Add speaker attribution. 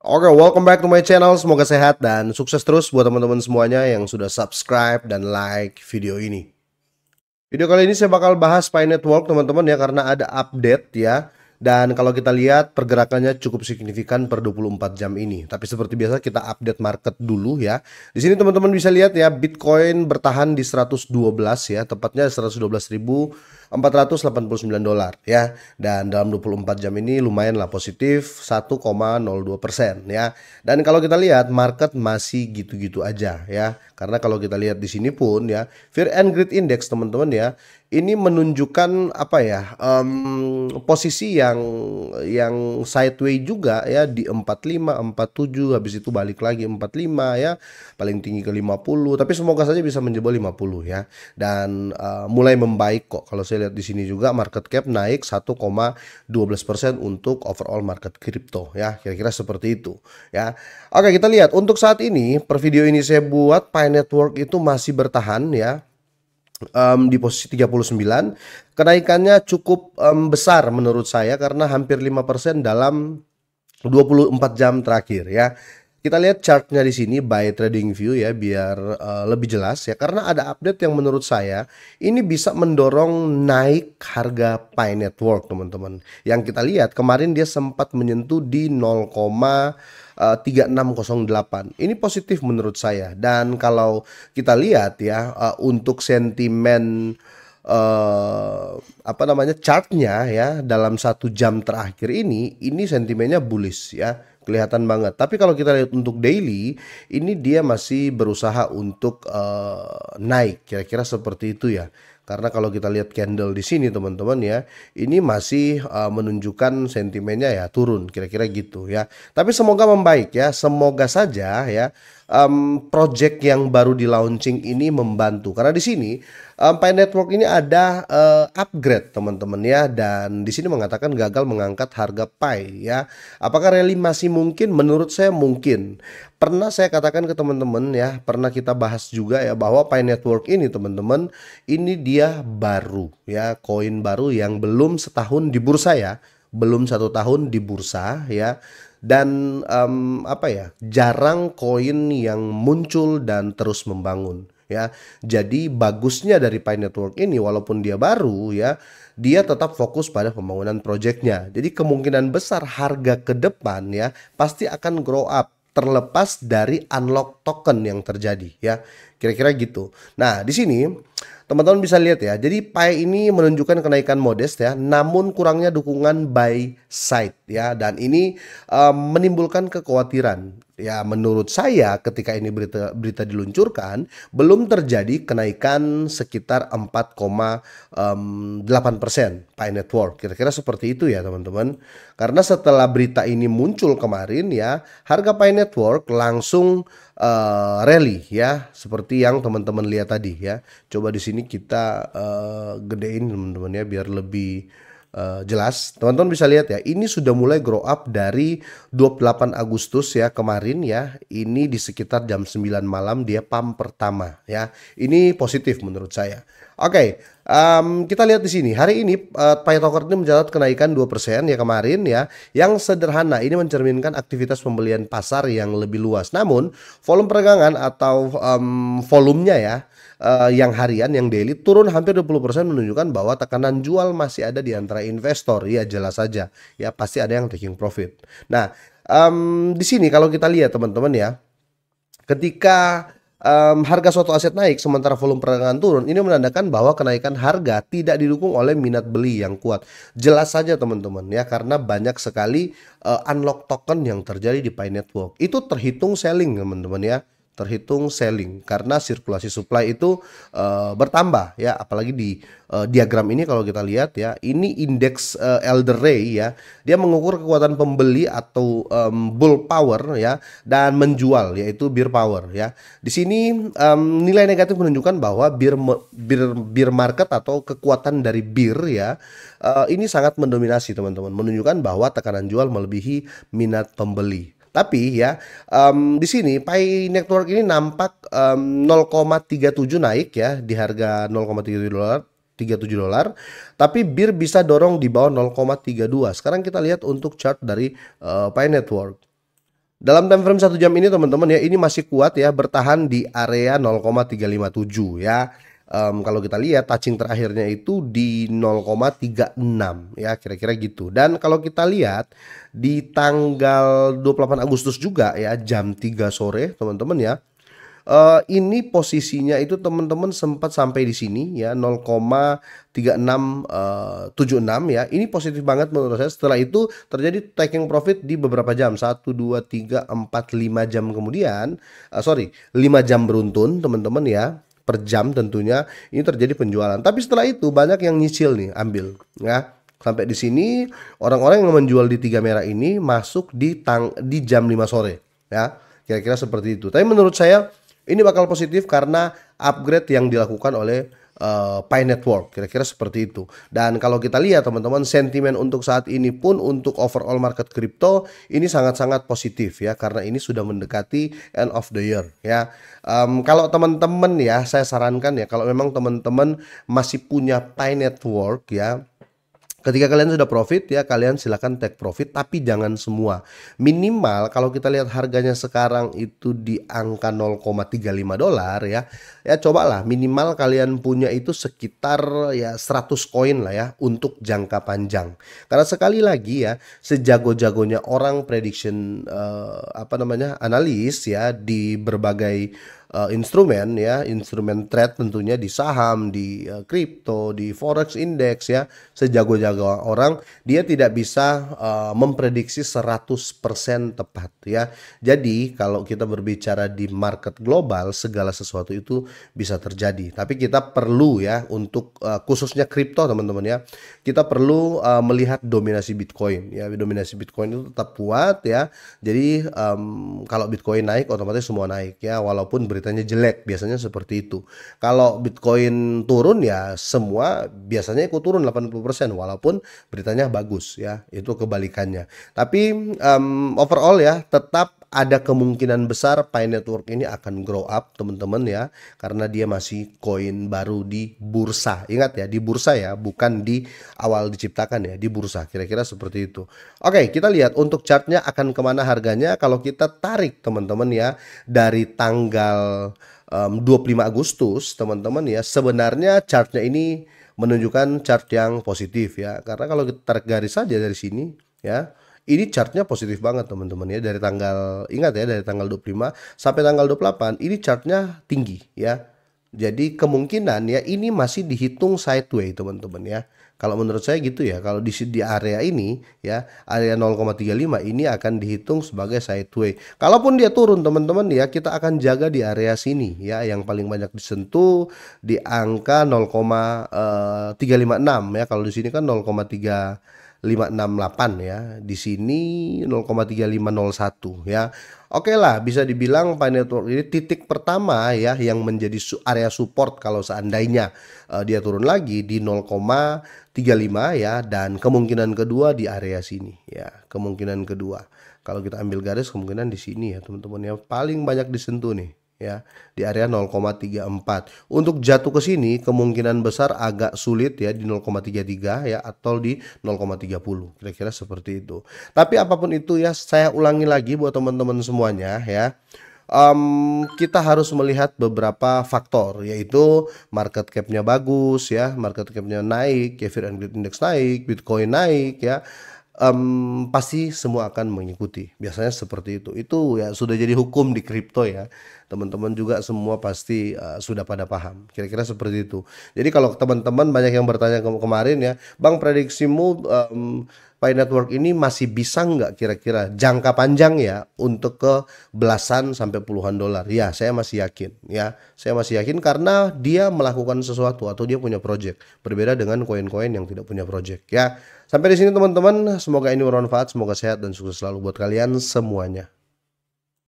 Speaker 1: Oke, welcome back to my channel. Semoga sehat dan sukses terus buat teman-teman semuanya yang sudah subscribe dan like video ini. Video kali ini saya bakal bahas Pi Network teman-teman ya, karena ada update ya. Dan kalau kita lihat pergerakannya cukup signifikan per 24 jam ini. Tapi seperti biasa kita update market dulu ya. Di sini teman-teman bisa lihat ya, Bitcoin bertahan di 112 ya, tepatnya 112.489 dolar ya. Dan dalam 24 jam ini lumayan lah positif 1,02% ya. Dan kalau kita lihat market masih gitu-gitu aja ya. Karena kalau kita lihat di sini pun ya, Fear and Greed Index teman-teman ya, ini menunjukkan apa ya, posisi yang sideways juga ya, di 45, 47, habis itu balik lagi 45 ya, paling tinggi ke 50, tapi semoga saja bisa menjebol 50 ya. Dan mulai membaik kok. Kalau saya lihat di sini juga market cap naik 1,12% untuk overall market crypto ya, kira-kira seperti itu ya. Oke, kita lihat untuk saat ini per video ini saya buat Pi Network itu masih bertahan ya, di posisi 39. Kenaikannya cukup besar menurut saya karena hampir 5% dalam 24 jam terakhir ya. Kita lihat chartnya di sini by TradingView ya, biar lebih jelas ya, karena ada update yang menurut saya ini bisa mendorong naik harga Pi Network teman-teman. Yang kita lihat kemarin dia sempat menyentuh di 0,3608. Ini positif menurut saya. Dan kalau kita lihat ya, untuk sentimen apa namanya, chartnya ya, dalam 1 jam terakhir ini sentimennya bullish ya, kelihatan banget. Tapi kalau kita lihat untuk daily, ini dia masih berusaha untuk naik, kira-kira seperti itu ya. Karena kalau kita lihat candle di sini teman-teman ya, ini masih menunjukkan sentimennya ya turun, kira-kira gitu ya. Tapi semoga membaik ya, semoga saja ya, project yang baru di launching ini membantu. Karena di sini Pi Network ini ada upgrade teman-teman ya, dan di sini mengatakan gagal mengangkat harga Pi ya. Apakah rally masih mungkin? Menurut saya mungkin. Pernah saya katakan ke teman-teman ya, pernah kita bahas juga ya, bahwa Pi Network ini teman-teman, ini dia baru ya, koin baru yang belum setahun di bursa ya, belum 1 tahun di bursa ya. Dan apa ya, jarang koin yang muncul dan terus membangun ya. Jadi bagusnya dari Pi Network ini, walaupun dia baru ya, dia tetap fokus pada pembangunan proyeknya. Jadi kemungkinan besar harga ke depan ya pasti akan grow up, terlepas dari unlock token yang terjadi ya. Kira-kira gitu. Nah, di sini teman-teman bisa lihat ya. Jadi Pi ini menunjukkan kenaikan modest ya, namun kurangnya dukungan buy side ya, dan ini menimbulkan kekhawatiran. Ya, menurut saya ketika ini berita diluncurkan belum terjadi kenaikan sekitar 4,8% Pi Network. Kira-kira seperti itu ya teman-teman. Karena setelah berita ini muncul kemarin ya, harga Pi Network langsung rally ya, seperti yang teman-teman lihat tadi ya. Coba di sini kita gedein teman-teman ya, biar lebih jelas. Teman-teman bisa lihat ya, ini sudah mulai grow up dari 28 Agustus ya kemarin ya. Ini di sekitar jam 9 malam dia pump pertama ya. Ini positif menurut saya. Oke, kita lihat di sini. Hari ini Pi Token ini mencatat kenaikan 2% ya kemarin ya. Yang sederhana, ini mencerminkan aktivitas pembelian pasar yang lebih luas. Namun, volume perdagangan atau volumenya ya, yang harian, yang daily turun hampir 20%, menunjukkan bahwa tekanan jual masih ada di antara investor. Ya jelas saja ya, pasti ada yang taking profit. Nah, di sini kalau kita lihat teman-teman ya, ketika harga suatu aset naik sementara volume perdagangan turun, ini menandakan bahwa kenaikan harga tidak didukung oleh minat beli yang kuat. Jelas saja teman-teman ya, karena banyak sekali unlock token yang terjadi di Pi Network. Itu terhitung selling teman-teman ya, terhitung selling karena sirkulasi supply itu bertambah ya. Apalagi di diagram ini kalau kita lihat ya, ini indeks Elder Ray ya, dia mengukur kekuatan pembeli atau bull power ya, dan menjual yaitu bear power ya. Di sini nilai negatif menunjukkan bahwa bear market atau kekuatan dari bear ya, ini sangat mendominasi teman-teman, menunjukkan bahwa tekanan jual melebihi minat pembeli. Tapi ya, di sini Pi Network ini nampak 0,37 naik ya, di harga 0,37 dolar. 37 dolar, tapi BIR bisa dorong di bawah 0,32. Sekarang kita lihat untuk chart dari Pi Network. Dalam time frame 1 jam ini teman-teman ya, ini masih kuat ya, bertahan di area 0,357 ya. Kalau kita lihat touching terakhirnya itu di 0,36 ya, kira-kira gitu. Dan kalau kita lihat di tanggal 28 Agustus juga ya, jam 3 sore teman-teman ya. Ini posisinya itu teman-teman sempat sampai di sini ya 0,3676 ya. Ini positif banget menurut saya. Setelah itu terjadi taking profit di beberapa jam. 1, 2, 3, 4, 5 jam kemudian. 5 jam beruntun teman-teman ya. Per jam tentunya ini terjadi penjualan. Tapi setelah itu banyak yang nyicil nih, ambil ya. Sampai di sini orang-orang yang menjual di 3 merah ini masuk di jam 5 sore ya. Kira-kira seperti itu. Tapi menurut saya ini bakal positif karena upgrade yang dilakukan oleh Pi Network, kira-kira seperti itu. Dan kalau kita lihat teman-teman, sentimen untuk saat ini pun untuk overall market crypto ini sangat-sangat positif ya, karena ini sudah mendekati end of the year ya. Kalau teman-teman ya, saya sarankan ya, kalau memang teman-teman masih punya Pi Network ya, ketika kalian sudah profit ya, kalian silahkan take profit, tapi jangan semua. Minimal kalau kita lihat harganya sekarang itu di angka $0,35 ya. Ya cobalah minimal kalian punya itu sekitar ya 100 koin lah ya untuk jangka panjang. Karena sekali lagi ya, sejago-jagonya orang prediction analis ya di berbagai instrumen ya, instrumen trade tentunya di saham, di kripto, di forex index ya, sejago-jago orang dia tidak bisa memprediksi 100% tepat ya. Jadi kalau kita berbicara di market global, segala sesuatu itu bisa terjadi. Tapi kita perlu ya untuk khususnya kripto teman-teman ya, kita perlu melihat dominasi Bitcoin ya. Dominasi Bitcoin itu tetap kuat ya. Jadi kalau Bitcoin naik otomatis semua naik ya, walaupun beritanya jelek, biasanya seperti itu. Kalau Bitcoin turun ya semua biasanya ikut turun 80% walaupun beritanya bagus ya, itu kebalikannya. Tapi overall ya tetap ada kemungkinan besar Pi Network ini akan grow up teman-teman ya, karena dia masih koin baru di bursa. Ingat ya, di bursa ya, bukan di awal diciptakan ya, di bursa. Kira-kira seperti itu. Oke, kita lihat untuk chartnya akan kemana harganya. Kalau kita tarik teman-teman ya, dari tanggal 25 Agustus teman-teman ya, sebenarnya chartnya ini menunjukkan chart yang positif ya, karena kalau kita tarik garis saja dari sini ya, ini chartnya positif banget teman-teman ya, dari tanggal, ingat ya, dari tanggal 25 sampai tanggal 28 ini chartnya tinggi ya. Jadi kemungkinan ya ini masih dihitung sideways teman-teman ya. Kalau menurut saya gitu ya, kalau di area ini ya, area 0,35 ini akan dihitung sebagai sideways. Kalaupun dia turun teman-teman ya, kita akan jaga di area sini ya, yang paling banyak disentuh di angka 0,356 ya. Kalau di sini kan 0,3568 ya. Di sini 0,3501 ya. Oke lah, bisa dibilang Pi Network ini titik pertama ya yang menjadi area support kalau seandainya dia turun lagi di 0,35 ya, dan kemungkinan kedua di area sini ya. Kemungkinan kedua kalau kita ambil garis, kemungkinan di sini ya teman-teman ya, paling banyak disentuh nih ya, di area 0,34. Untuk jatuh ke sini kemungkinan besar agak sulit ya, di 0,33 ya, atau di 0,30, kira-kira seperti itu. Tapi apapun itu ya, saya ulangi lagi buat teman-teman semuanya ya, kita harus melihat beberapa faktor, yaitu market capnya bagus ya, market capnya naik ya, Fear and Greed Index naik, Bitcoin naik ya, pasti semua akan mengikuti. Biasanya seperti itu ya, sudah jadi hukum di kripto ya. Teman-teman juga semua pasti sudah pada paham. Kira-kira seperti itu. Jadi kalau teman-teman banyak yang bertanya kemarin ya, Bang, prediksimu Pi Network ini masih bisa nggak kira-kira jangka panjang ya untuk ke belasan sampai puluhan dolar? Ya, saya masih yakin ya. Saya masih yakin karena dia melakukan sesuatu atau dia punya project. Berbeda dengan koin-koin yang tidak punya project ya. Sampai di sini teman-teman, semoga ini bermanfaat, semoga sehat dan sukses selalu buat kalian semuanya.